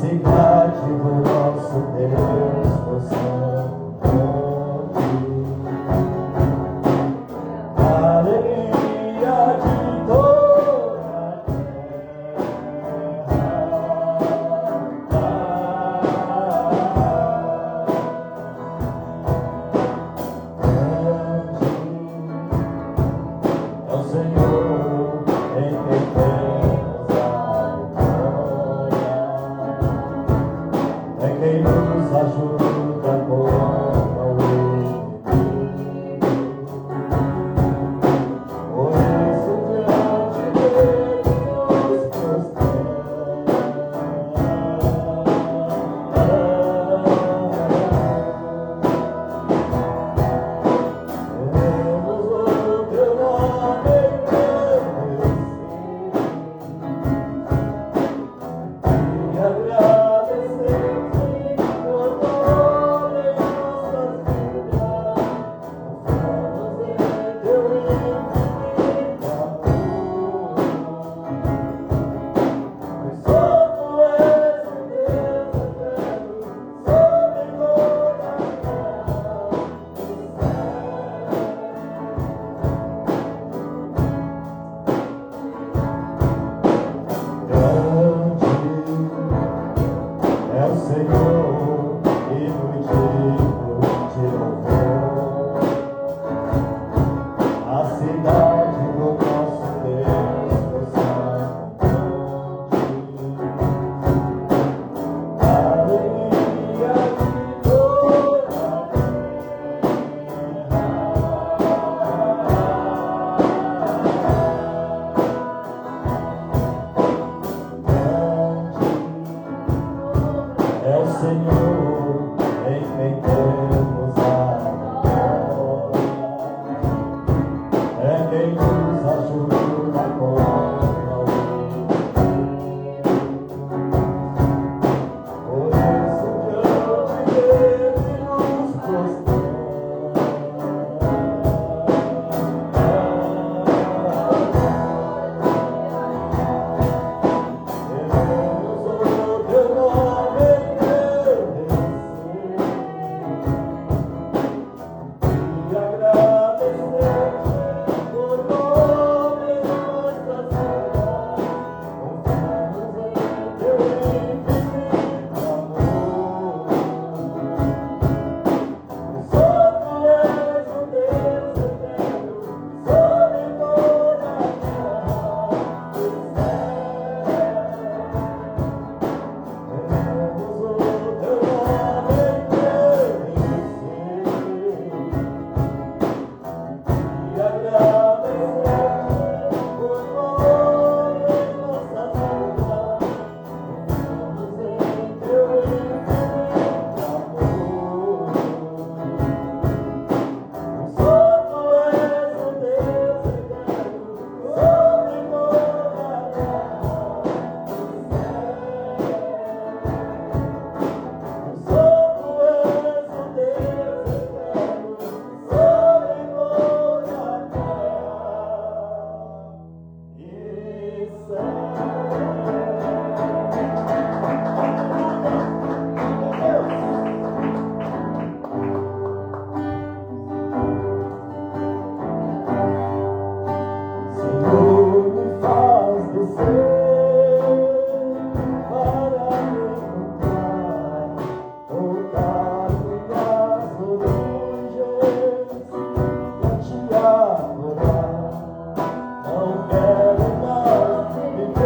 cidade do nosso Deus, possamos a alegria de toda a terra. É o Senhor em quem temos a vitória, é quem nos ajuda contra o inimigo. Por isso diante dele nos prostramos. O teu nome e agradecemos por todo em nossas vidas. Confiamos em teu infinito amor, pois só tu és o Deus eterno sobre toda a terra e céu. Grande é o Senhor e muito digno de louvor, a cidade do nosso Deus, pois santo monte, a alegria de toda a terra. É o Senhor em quem temos a vitória, é quem nos ajuda contra o inimigo. Por isso diante dele nos prostramos. O teu nome e agradecemos por todo em nossas vidas. Confiamos em teu infinito amor, pois só tu és o Deus eterno sobre toda a terra e céu. Queremos o teu nome engrandecer e agradecemos por todo em nossas vidas. Confiamos em teu infinito amor, pois só tu és o Deus eterno sobre toda a terra e céu. Só tu és o Deus eterno sobre toda a terra e céu. Senhor, me faz descer para me encontrar, voltar minhas origens pra te adorar. Não quero mais viver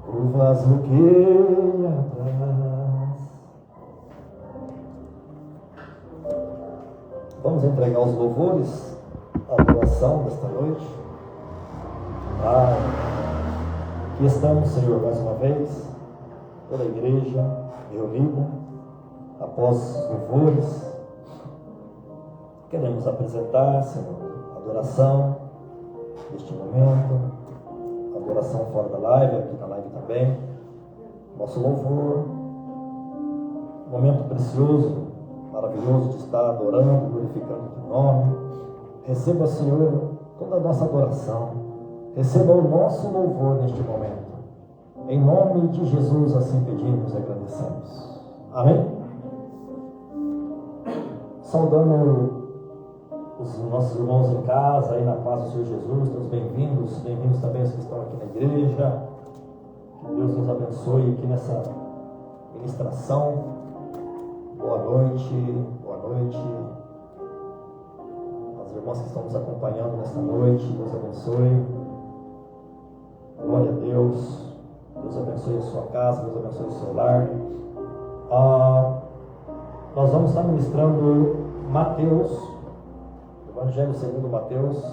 Curvas no que atrás. Vamos entregar os louvores, a adoração desta noite. Pai, aqui estamos, Senhor, mais uma vez, toda a igreja reunida, após os louvores. Queremos apresentar, Senhor, a adoração neste momento, a adoração fora da live, aqui na live também, nosso louvor, um momento precioso, maravilhoso de estar adorando, glorificando o teu nome. Receba, Senhor, toda a nossa adoração, receba o nosso louvor neste momento. Em nome de Jesus, assim pedimos e agradecemos. Amém? Saudando os nossos irmãos em casa, aí na paz do Senhor Jesus, todos bem-vindos também os que estão aqui na igreja. Que Deus nos abençoe aqui nessa ministração. Boa noite. As irmãs que estão nos acompanhando nesta noite, Deus abençoe. Glória a Deus. Deus abençoe a sua casa, Deus abençoe o seu lar. Nós vamos estar ministrando Mateus, Evangelho segundo Mateus.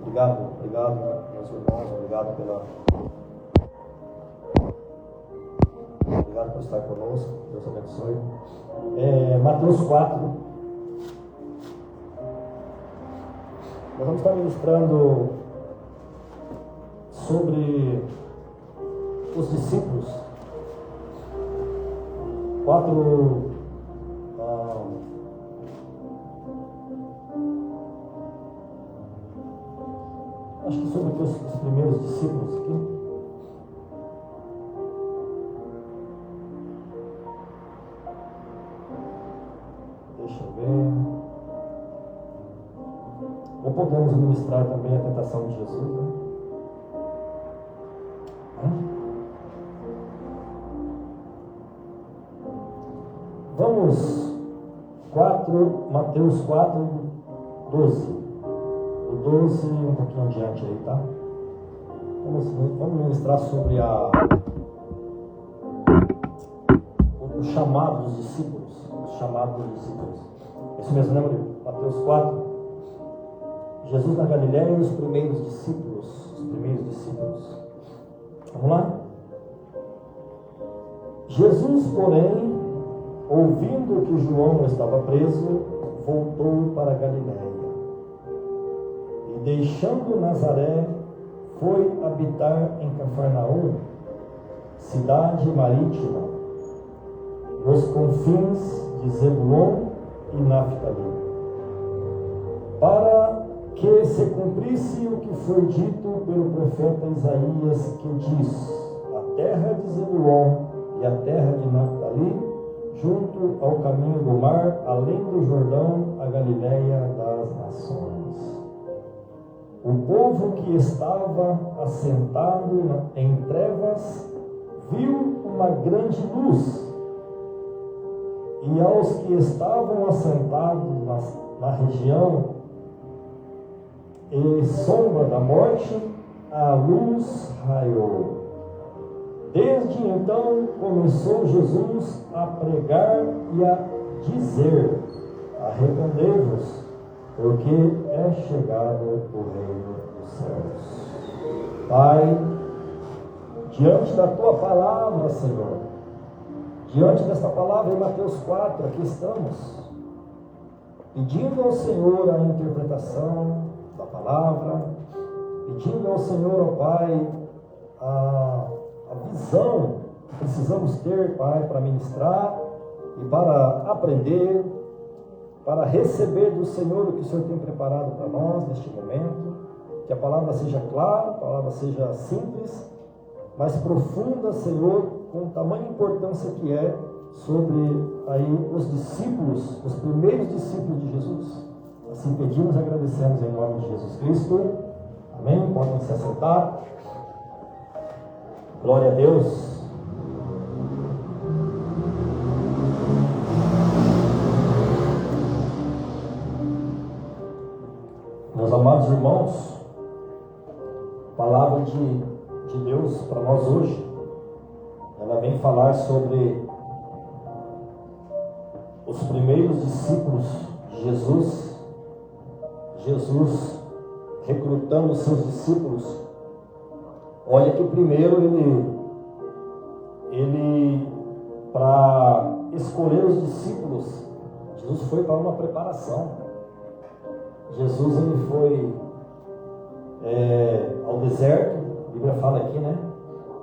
Obrigado, meus irmãos, obrigado por estar conosco, Deus abençoe. Mateus 4. Nós vamos estar ministrando sobre os discípulos. Acho que sobre os primeiros discípulos aqui. Deixa eu ver. Ou podemos ministrar também a tentação de Jesus, né? Vamos, Mateus 4, 12. O 12, um pouquinho adiante aí, tá? Vamos ministrar sobre o chamado dos discípulos. Isso mesmo, né, Murilo? Mateus 4. Jesus na Galileia e os primeiros discípulos. Vamos lá? Jesus, porém, ouvindo que João estava preso, voltou para a Galileia. E deixando Nazaré, foi habitar em Cafarnaum, cidade marítima, nos confins de Zebulon e Naftali, para que se cumprisse o que foi dito pelo profeta Isaías, que diz: a terra de Zebulon e a terra de Naftali, junto ao caminho do mar, além do Jordão, a Galileia das nações. O povo que estava assentado em trevas viu uma grande luz, e aos que estavam assentados na região e sombra da morte, a luz raiou. Desde então começou Jesus a pregar e a dizer: arrependei-vos, porque é chegado o reino dos céus. Pai, diante da tua palavra, Senhor, diante desta palavra em Mateus 4, aqui estamos, pedindo ao Senhor a interpretação da palavra, pedindo ao Senhor, ó Pai, a visão que precisamos ter, Pai, para ministrar e para aprender, para receber do Senhor o que o Senhor tem preparado para nós neste momento. Que a palavra seja clara, a palavra seja simples, mas profunda, Senhor, com tamanha importância que é sobre aí os discípulos, os primeiros discípulos de Jesus. Assim pedimos e agradecemos em nome de Jesus Cristo. Amém? Podem se assentar. Glória a Deus. Amados irmãos, palavra de Deus para nós hoje, ela vem falar sobre os primeiros discípulos de Jesus, Jesus recrutando os seus discípulos. Olha que primeiro ele para escolher os discípulos, Jesus foi para uma preparação. Jesus ele foi ao deserto, a Bíblia fala aqui, né?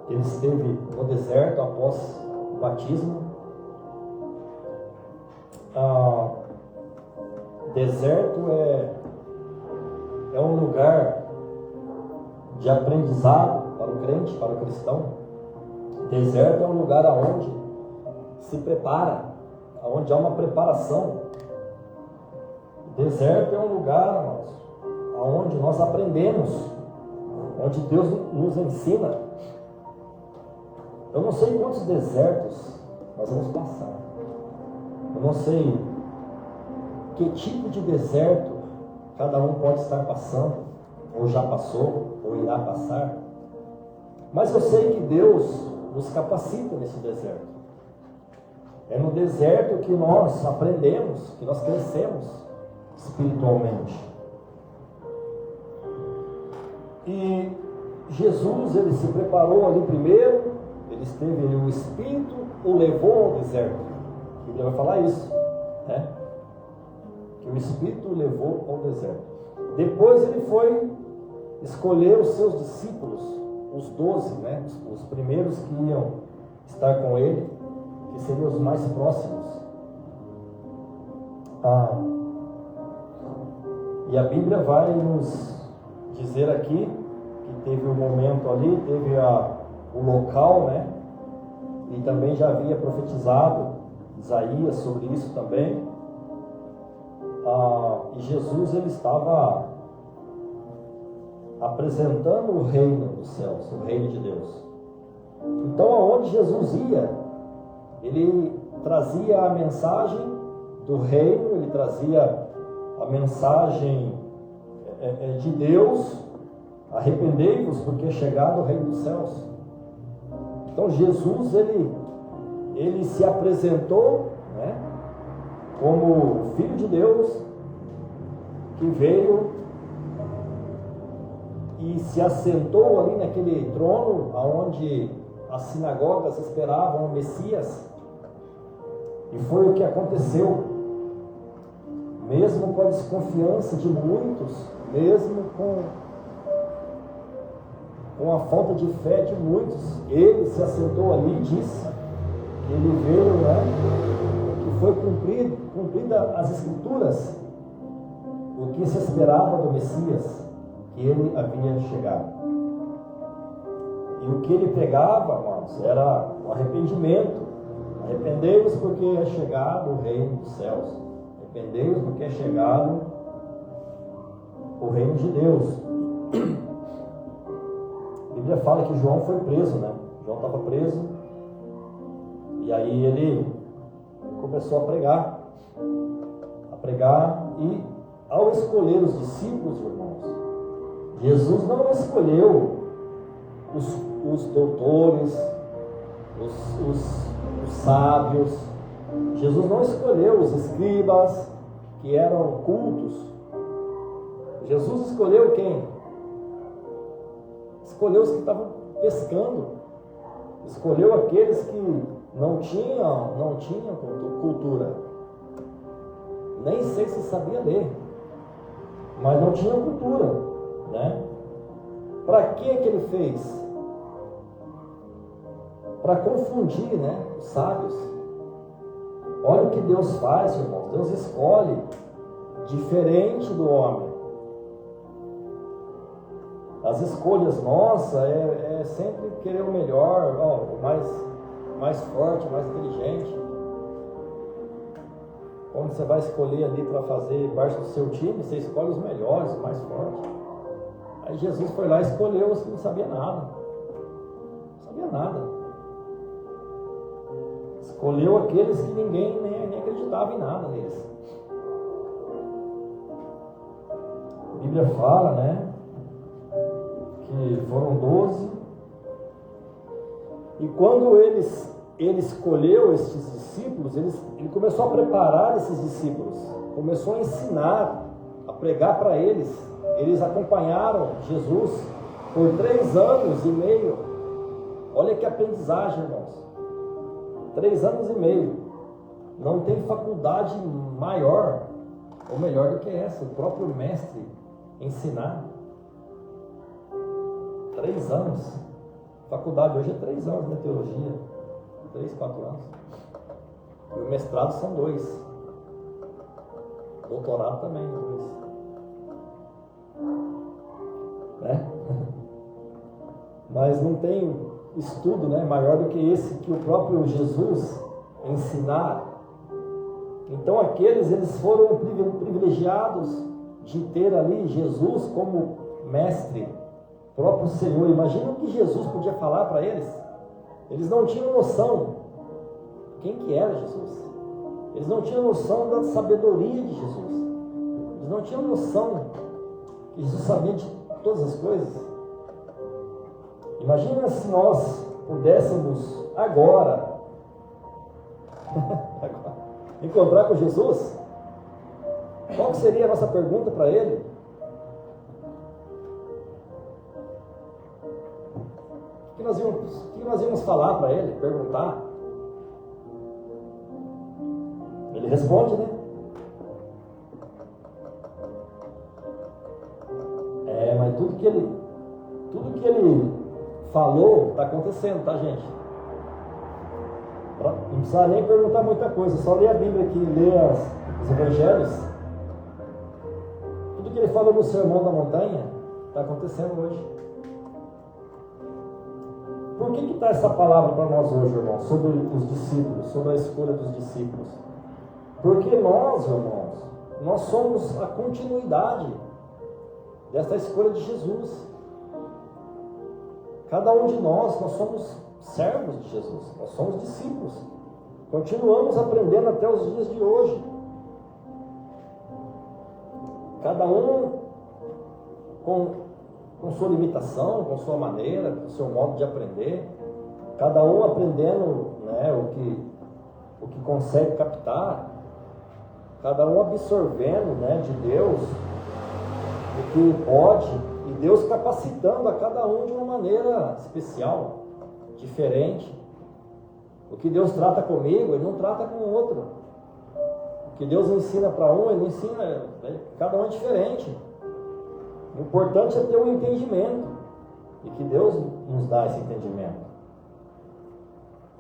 Ele esteve no deserto após o batismo. Deserto é um lugar de aprendizado para o crente, para o cristão. Deserto é um lugar aonde se prepara, aonde há uma preparação. Deserto é um lugar, irmãos, aonde nós aprendemos, onde Deus nos ensina. Eu não sei quantos desertos nós vamos passar. Eu não sei que tipo de deserto cada um pode estar passando, ou já passou, ou irá passar. Mas eu sei que Deus nos capacita nesse deserto. É no deserto que nós aprendemos, que nós crescemos espiritualmente. E Jesus, ele se preparou ali primeiro, ele esteve, o Espírito o levou ao deserto. A Bíblia vai falar isso, né? Que o Espírito o levou ao deserto. Depois ele foi escolher os seus discípulos, os 12, né? Os primeiros que iam estar com ele, que seriam os mais próximos. E a Bíblia vai nos dizer aqui que teve um momento ali, teve o local, né? E também já havia profetizado Isaías sobre isso também. E Jesus ele estava apresentando o reino dos céus, o reino de Deus. Então, aonde Jesus ia, ele trazia a mensagem do reino, ele trazia a mensagem de Deus. Arrependei-vos, porque é chegado o reino dos céus. Então Jesus ele se apresentou, né, como Filho de Deus, que veio e se assentou ali naquele trono aonde as sinagogas esperavam o Messias. E foi o que aconteceu. Mesmo com a desconfiança de muitos, mesmo com a falta de fé de muitos, ele se assentou ali e disse que ele veio, né, que foi cumprida as Escrituras, o que se esperava do Messias, que ele havia chegado. E o que ele pregava, irmãos, era o arrependimento. Arrependei-vos porque é chegado o reino dos céus. Arrependei-vos porque é chegado o reino de Deus. A Bíblia fala que João foi preso, né? João estava preso. E aí ele começou a pregar. E ao escolher os discípulos, irmãos, Jesus não escolheu os doutores, os sábios. Jesus não escolheu os escribas, que eram cultos. Jesus escolheu quem? Escolheu os que estavam pescando. Escolheu aqueles que não tinham cultura. Nem sei se sabia ler, mas não tinha cultura, né? Para que ele fez? Para confundir, né, os sábios. Olha o que Deus faz, irmãos. Deus escolhe diferente do homem. As escolhas nossas é sempre querer o melhor, o mais forte, mais inteligente. Quando você vai escolher ali para fazer parte do seu time, você escolhe os melhores, os mais fortes. Aí Jesus foi lá e escolheu os que não sabiam nada. Não sabia nada. Escolheu aqueles que ninguém nem acreditava em nada neles. A Bíblia fala, né, que foram 12, e quando ele escolheu esses discípulos, ele começou a preparar esses discípulos, começou a ensinar, a pregar para eles. Eles acompanharam Jesus por 3 anos e meio. Olha que aprendizagem, irmãos. 3 anos e meio. Não tem faculdade maior ou melhor do que essa, o próprio mestre ensinar. 3 anos. Faculdade hoje é 3 anos, né? Teologia. 3, 4 anos. E o mestrado são 2. Doutorado também, 2. Né? Mas não tem estudo, né, maior do que esse que o próprio Jesus ensinar. Então eles foram privilegiados de ter ali Jesus como mestre, próprio Senhor. Imagina o que Jesus podia falar para eles. Eles não tinham noção quem que era Jesus. Eles não tinham noção da sabedoria de Jesus. Eles não tinham noção que Jesus sabia de todas as coisas. Imagina se nós pudéssemos agora encontrar com Jesus. Qual que seria a nossa pergunta para Ele? O que nós íamos falar para Ele? Perguntar? Ele responde, né? Mas tudo que ele falou está acontecendo, tá, gente? Não precisa nem perguntar muita coisa, só ler a Bíblia aqui, ler os Evangelhos. Tudo que ele falou no Sermão da Montanha está acontecendo hoje. Por que está essa palavra para nós hoje, irmãos? Sobre os discípulos, sobre a escolha dos discípulos. Porque nós, irmãos, nós somos a continuidade dessa escolha de Jesus. Cada um de nós somos servos de Jesus, nós somos discípulos. Continuamos aprendendo até os dias de hoje. Cada um com sua limitação, com sua maneira, com seu modo de aprender. Cada um aprendendo, né, o que consegue captar. Cada um absorvendo, né, de Deus o que pode, e Deus capacitando a cada um de uma maneira especial, diferente. O que Deus trata comigo, Ele não trata com o outro. O que Deus ensina para um, Ele não ensina, cada um é diferente. O importante é ter um entendimento, e que Deus nos dá esse entendimento.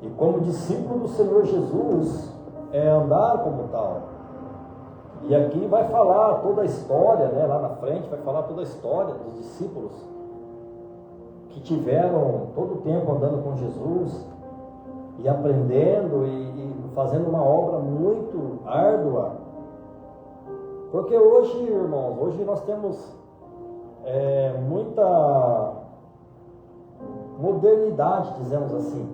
E como discípulo do Senhor Jesus, é andar como tal. E aqui vai falar toda a história, né, lá na frente, vai falar toda a história dos discípulos que tiveram todo o tempo andando com Jesus e aprendendo e fazendo uma obra muito árdua. Porque hoje, irmãos, hoje nós temos muita modernidade, dizemos assim,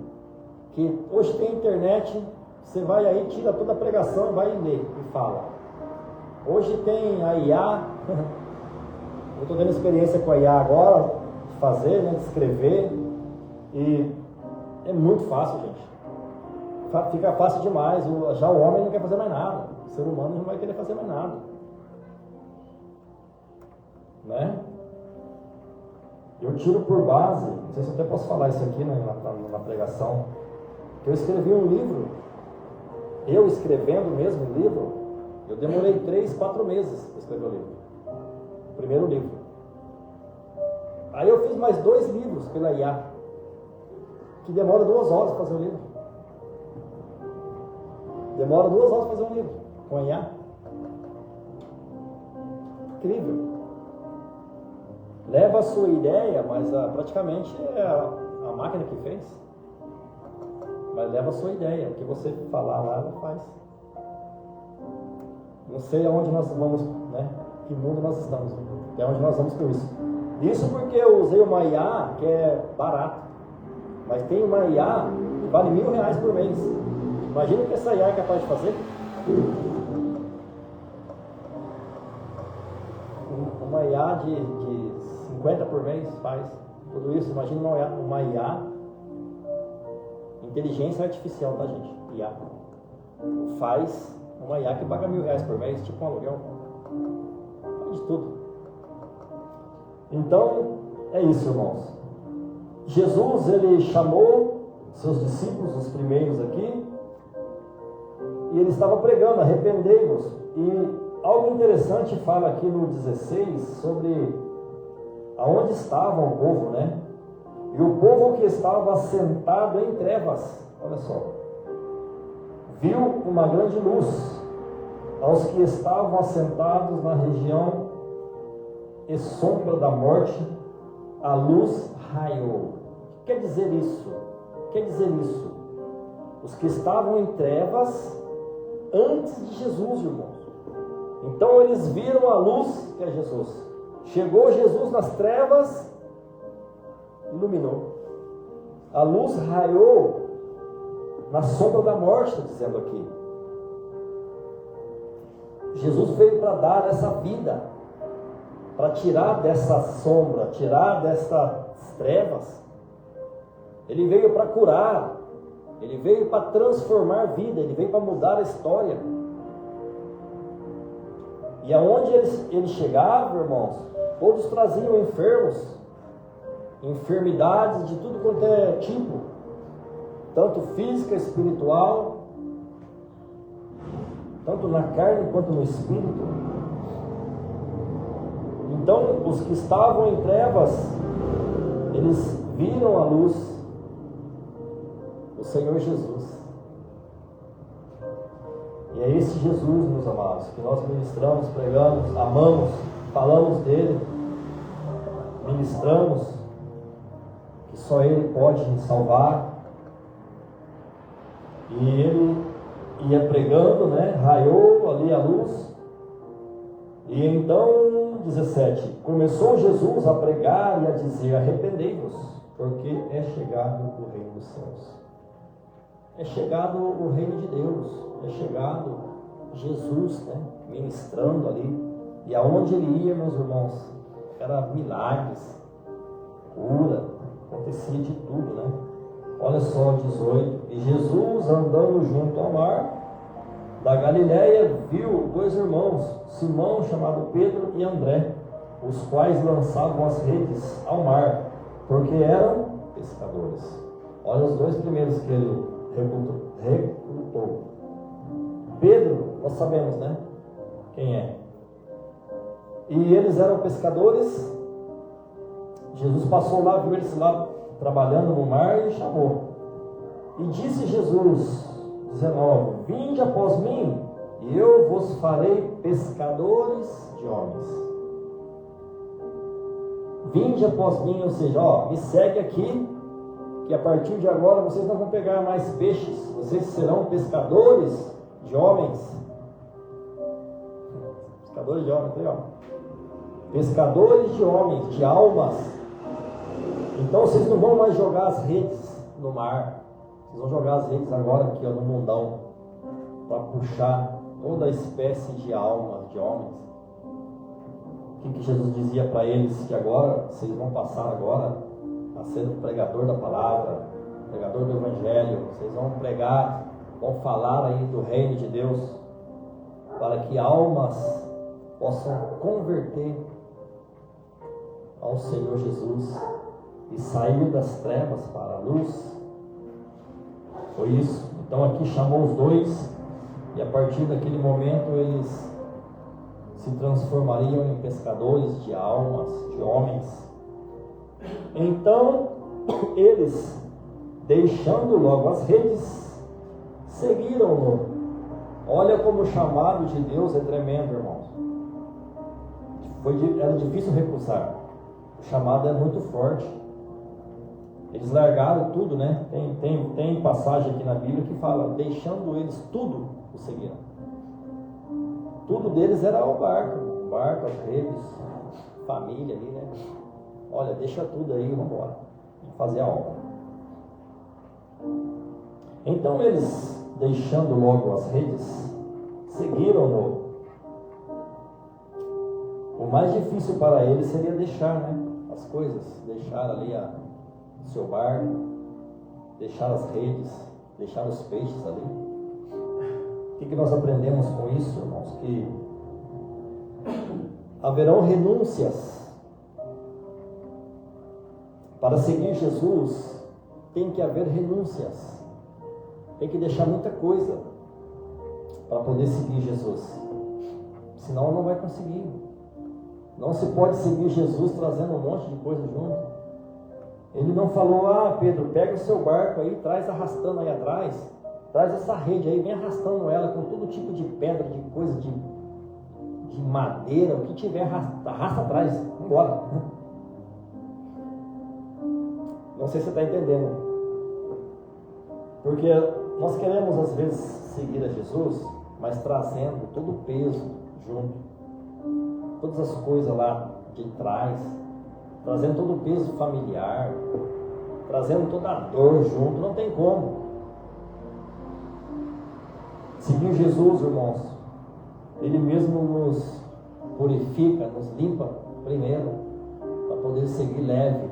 que hoje tem internet, você vai aí, tira toda a pregação e vai ler e fala. Hoje tem a IA, eu estou dando experiência com a IA agora, de fazer, né, de escrever, e é muito fácil, gente. Fica fácil demais, já o homem não quer fazer mais nada, o ser humano não vai querer fazer mais nada. Né? Eu tiro por base, não sei se eu até posso falar isso aqui na pregação, que eu escrevi um livro, eu escrevendo mesmo o livro, eu demorei 3, 4 meses para escrever o livro. O primeiro livro. Aí eu fiz mais 2 livros pela IA, que demora 2 horas para fazer o livro. Demora 2 horas para fazer um livro com a IA. Incrível. Leva a sua ideia, mas praticamente é a máquina que fez. Mas leva a sua ideia. O que você falar lá, ela faz. Não sei aonde nós vamos, né? Que mundo nós estamos, até onde nós vamos com isso. Isso porque eu usei uma IA que é barata, mas tem uma IA que vale R$1.000 por mês. Imagina o que essa IA é capaz de fazer. Uma uma IA de 50 por mês faz tudo isso. Imagina uma IA, inteligência artificial, tá, gente? IA. Faz uma IA que paga R$1.000 por mês, tipo um aluguel. Faz de tudo. Então, é isso, irmãos. Jesus, ele chamou seus discípulos, os primeiros aqui, e ele estava pregando, arrependei-vos. E algo interessante fala aqui no 16 sobre aonde estava o povo, né? E o povo que estava sentado em trevas, olha só, viu uma grande luz. Aos que estavam assentados na região e sombra da morte, a luz raiou. Quer dizer isso? Quer dizer isso? Os que estavam em trevas antes de Jesus, irmãos. Então eles viram a luz que é Jesus. Chegou Jesus nas trevas, iluminou. A luz raiou na sombra da morte, está dizendo aqui. Jesus veio para dar essa vida, para tirar dessa sombra, tirar dessas trevas. Ele veio para curar, ele veio para transformar a vida, ele veio para mudar a história. E aonde ele chegava, irmãos, todos traziam enfermos, enfermidades de tudo quanto é tipo, tanto física, espiritual, tanto na carne quanto no espírito. Então, os que estavam em trevas, eles viram a luz do Senhor Jesus. E é esse Jesus, meus amados, que nós ministramos, pregamos, amamos, falamos dele, ministramos, que só ele pode nos salvar. E ele ia pregando, né? Raiou ali a luz. E então, 17, começou Jesus a pregar e a dizer: arrependei-vos, porque é chegado o reino dos céus. É chegado o reino de Deus, é chegado Jesus, né, ministrando ali. E aonde ele ia, meus irmãos, era milagres, cura, acontecia de tudo, né? Olha só, 18, e Jesus, andando junto ao mar da Galileia, viu dois irmãos, Simão, chamado Pedro, e André, os quais lançavam as redes ao mar, porque eram pescadores. Olha os dois primeiros que ele recrutou. Pedro, nós sabemos, né? Quem é? E eles eram pescadores. Jesus passou lá, viu eles lá trabalhando no mar e chamou. E disse Jesus, 19: vinde após mim, e eu vos farei pescadores de homens. Vinde após mim, ou seja, me segue aqui, que a partir de agora vocês não vão pegar mais peixes, vocês serão pescadores de homens. Pescadores de homens, legal. Pescadores de homens, de almas. Então vocês não vão mais jogar as redes no mar, vocês vão jogar as redes agora aqui, no mundão, para puxar toda a espécie de almas, de homens. O que Jesus dizia para eles? Que agora, vocês vão passar agora a ser o pregador da palavra, pregador do evangelho. Vocês vão pregar, vão falar aí do reino de Deus, para que almas possam converter ao Senhor Jesus e sair das trevas para a luz. Foi isso. Então aqui chamou os dois, e a partir daquele momento eles se transformariam em pescadores de almas, de homens. Então eles, deixando logo as redes, seguiram-no. Olha como o chamado de Deus é tremendo, irmãos. Era difícil recusar. O chamado é muito forte. Eles largaram tudo, né? Tem passagem aqui na Bíblia que fala: deixando eles tudo, o seguiram. Tudo deles era o barco, as redes, família ali, né? Olha, deixa tudo aí, vamos embora, vamos fazer a obra. Então eles, deixando logo as redes, seguiram-no. O mais difícil para ele seria deixar, né, as coisas, deixar ali o seu barco, deixar as redes, deixar os peixes ali. O que nós aprendemos com isso, irmãos? Que haverão renúncias. Para seguir Jesus, tem que haver renúncias. Tem que deixar muita coisa para poder seguir Jesus. Senão não vai conseguir. Não se pode seguir Jesus trazendo um monte de coisa junto. Ele não falou: Pedro, pega o seu barco aí, traz arrastando aí atrás, traz essa rede aí, vem arrastando ela com todo tipo de pedra, de coisa, de madeira, o que tiver, arrasta atrás, vamos embora. Não sei se você está entendendo. Porque nós queremos às vezes seguir a Jesus, mas trazendo todo o peso junto, todas as coisas lá de trás, trazendo todo o peso familiar, trazendo toda a dor junto, não tem como. Seguir Jesus, irmãos, Ele mesmo nos purifica, nos limpa primeiro, para poder seguir leve.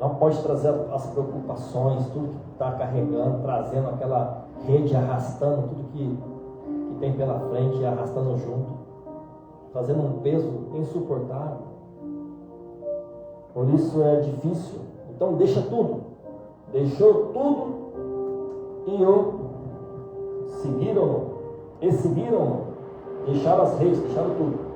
Não pode trazer as preocupações, tudo que está carregando, trazendo aquela rede, arrastando tudo que tem pela frente e arrastando junto, trazendo um peso insuportável. Por isso é difícil. Então deixa tudo. Deixou tudo e seguiram-no. Deixaram as redes, deixaram tudo.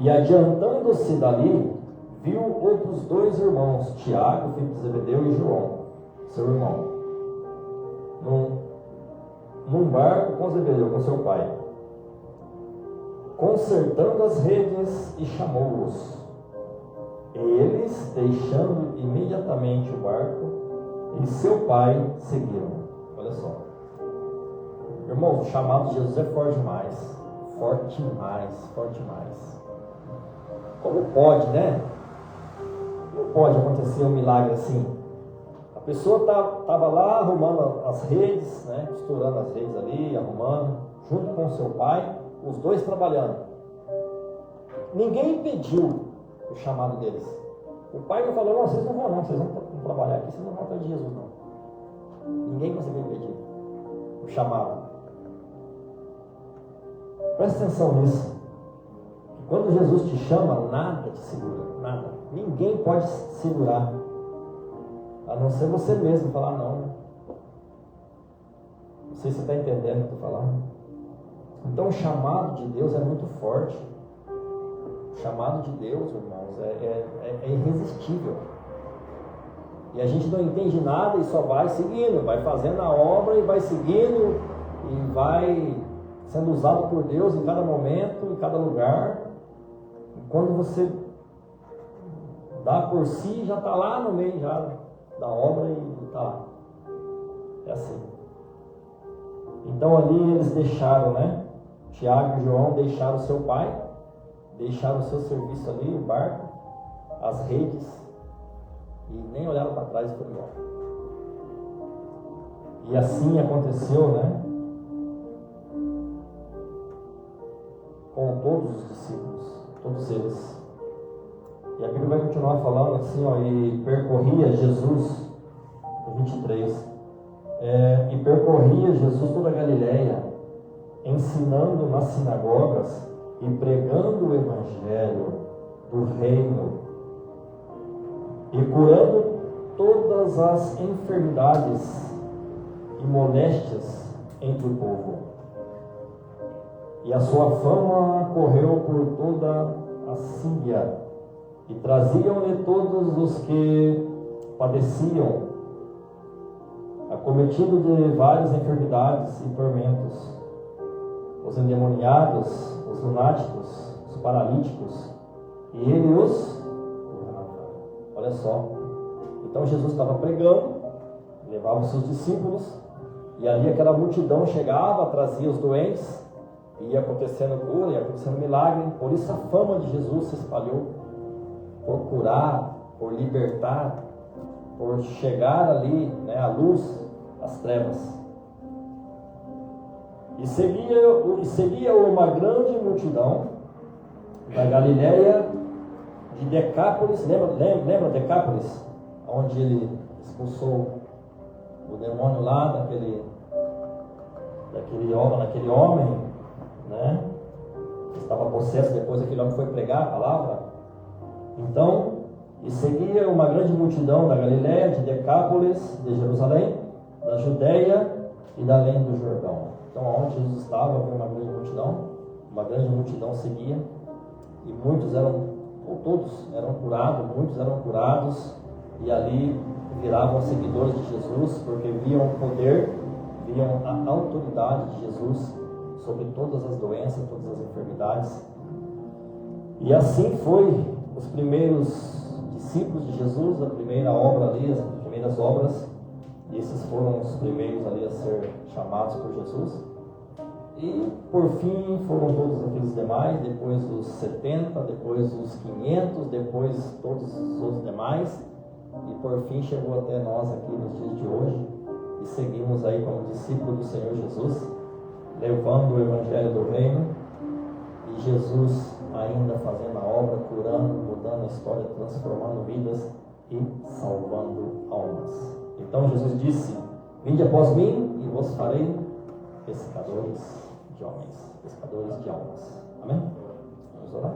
E adiantando-se dali, viu outros 2 irmãos, Tiago, filho de Zebedeu, e João, seu irmão, num barco com Zebedeu, com seu pai, consertando as redes, e chamou-os. Eles, deixando imediatamente o barco, e seu pai seguiram. Olha só, irmão, o chamado de Jesus é forte demais. Como pode, né? Não pode acontecer um milagre assim. A pessoa estava lá arrumando as redes, né? Costurando as redes ali, arrumando, junto com o seu pai, os 2 trabalhando. Ninguém impediu o chamado deles. O pai não falou: não, vocês não vão não, vocês vão trabalhar aqui, vocês não vão atrás de Jesus não. Ninguém conseguiu impedir o chamado. Presta atenção nisso. Quando Jesus te chama, nada te segura, nada. Ninguém pode segurar, a não ser você mesmo falar não, né? Não sei se você está entendendo o que eu estou falando. Então o chamado de Deus é muito forte. O chamado de Deus, irmãos, é irresistível. E a gente não entende nada e só vai seguindo, vai fazendo a obra e vai seguindo e vai sendo usado por Deus em cada momento, em cada lugar. E quando você dá por si, já está lá no meio já da obra e está lá. É assim. Então ali eles deixaram, né? Tiago e João deixaram o seu pai, deixaram o seu serviço ali, o barco, as redes, e nem olharam para trás e foram embora. E assim aconteceu, né? Com todos os discípulos, todos eles. E a Bíblia vai continuar falando assim, ó, e percorria Jesus, 23, e percorria Jesus toda a Galileia, ensinando nas sinagogas e pregando o Evangelho do reino e curando todas as enfermidades e moléstias entre o povo. E a sua fama correu por toda a Síria, e traziam-lhe todos os que padeciam, acometidos de várias enfermidades e tormentos, os endemoniados, os lunáticos, os paralíticos, e ele os curava. Olha só. Então Jesus estava pregando, levava os seus discípulos, e ali aquela multidão chegava, trazia os doentes, e ia acontecendo cura, ia acontecendo milagre. Por isso a fama de Jesus se espalhou, por curar, por libertar, por chegar ali, né, à luz, às trevas. E seguia uma grande multidão da Galiléia, de Decápolis. Lembra Decápolis? Onde ele expulsou o demônio lá daquele homem, né? Que estava possesso. Depois aquele homem foi pregar a palavra. Então, e seguia uma grande multidão da Galiléia, de Decápolis, de Jerusalém, da Judéia e da além do Jordão. Então, onde Jesus estava, havia uma grande multidão seguia, e todos eram curados, muitos eram curados, e ali viravam seguidores de Jesus, porque viam o poder, viam a autoridade de Jesus sobre todas as doenças, todas as enfermidades. E assim foi os primeiros discípulos de Jesus, a primeira obra ali, as primeiras obras, e esses foram os primeiros ali a ser chamados por Jesus. E por fim foram todos aqueles demais, depois os 70, depois os 500, depois todos os outros demais, e por fim chegou até nós aqui nos dias de hoje, e seguimos aí como discípulos do Senhor Jesus, levando o Evangelho do Reino, e Jesus ainda fazendo a obra, curando, mudando a história, transformando vidas e salvando almas. Então Jesus disse: vinde após mim e vos farei pescadores de homens, pescadores de almas. Amém? Vamos orar?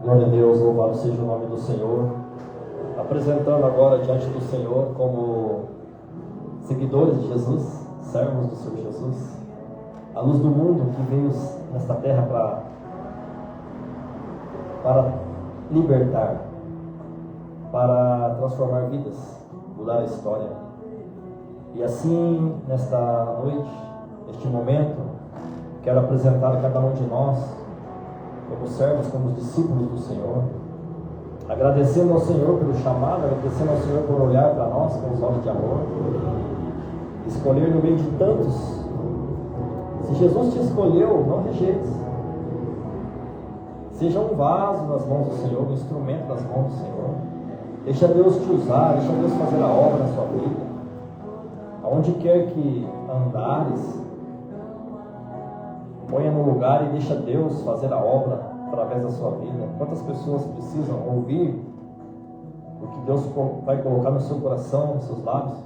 Glória a Deus, louvado seja o nome do Senhor. Apresentando agora diante do Senhor como seguidores de Jesus, servos do Senhor Jesus, a luz do mundo que veio nesta terra para libertar, para transformar vidas, mudar a história. E assim, nesta noite, neste momento, quero apresentar a cada um de nós como servos, como discípulos do Senhor, agradecendo ao Senhor pelo chamado, agradecendo ao Senhor por olhar para nós com os olhos de amor, escolher no meio de tantos. Se Jesus te escolheu, não rejeites. Seja um vaso nas mãos do Senhor, um instrumento nas mãos do Senhor. Deixa Deus te usar, deixa Deus fazer a obra na sua vida. Aonde quer que andares, ponha no lugar e deixa Deus fazer a obra através da sua vida. Quantas pessoas precisam ouvir o que Deus vai colocar no seu coração, nos seus lábios?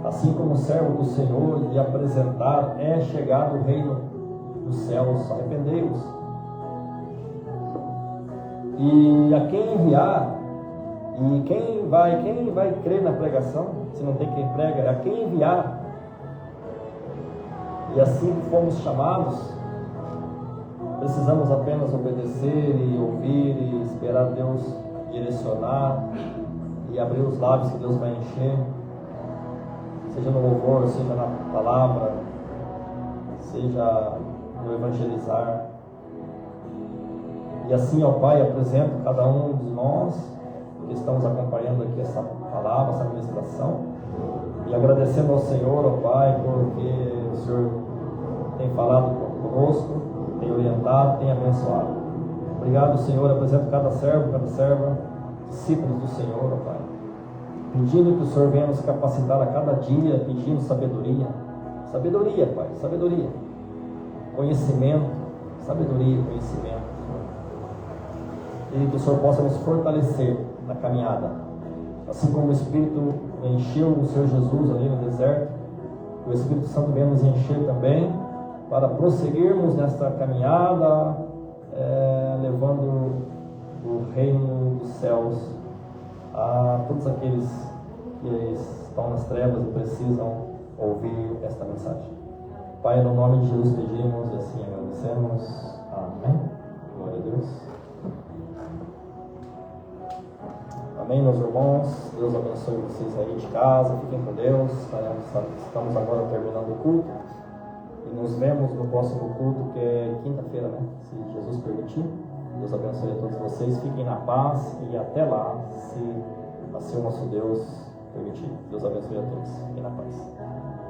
Assim como servo do Senhor, lhe apresentar: é chegado o reino dos céus, arrependei-vos. E a quem enviar, e quem vai crer na pregação, se não tem quem prega, é a quem enviar. E assim que fomos chamados, precisamos apenas obedecer e ouvir e esperar Deus direcionar e abrir os lábios que Deus vai encher, seja no louvor, seja na palavra, seja no evangelizar. E assim, ó Pai, apresento cada um de nós que estamos acompanhando aqui essa palavra, essa ministração, e agradecendo ao Senhor, ó Pai, porque o Senhor tem falado conosco, tem orientado, tem abençoado. Obrigado, Senhor. Apresento cada servo, cada serva, discípulos do Senhor, ó Pai, pedindo que o Senhor venha nos capacitar a cada dia, pedindo sabedoria. Sabedoria, Pai, sabedoria. Conhecimento, sabedoria, conhecimento. E que o Senhor possa nos fortalecer na caminhada. Assim como o Espírito encheu o Senhor Jesus ali no deserto, o Espírito Santo venha nos encher também, para prosseguirmos nesta caminhada, levando o reino dos céus a todos aqueles que estão nas trevas e precisam ouvir esta mensagem. Pai, no nome de Jesus pedimos e assim agradecemos. Amém. Glória a Deus. Amém, meus irmãos. Deus abençoe vocês aí de casa. Fiquem com Deus. Estamos agora terminando o culto. E nos vemos no próximo culto, que é quinta-feira, né? Se Jesus permitir. Deus abençoe a todos vocês. Fiquem na paz e até lá, se assim o nosso Deus permitir. Deus abençoe a todos. Fiquem na paz.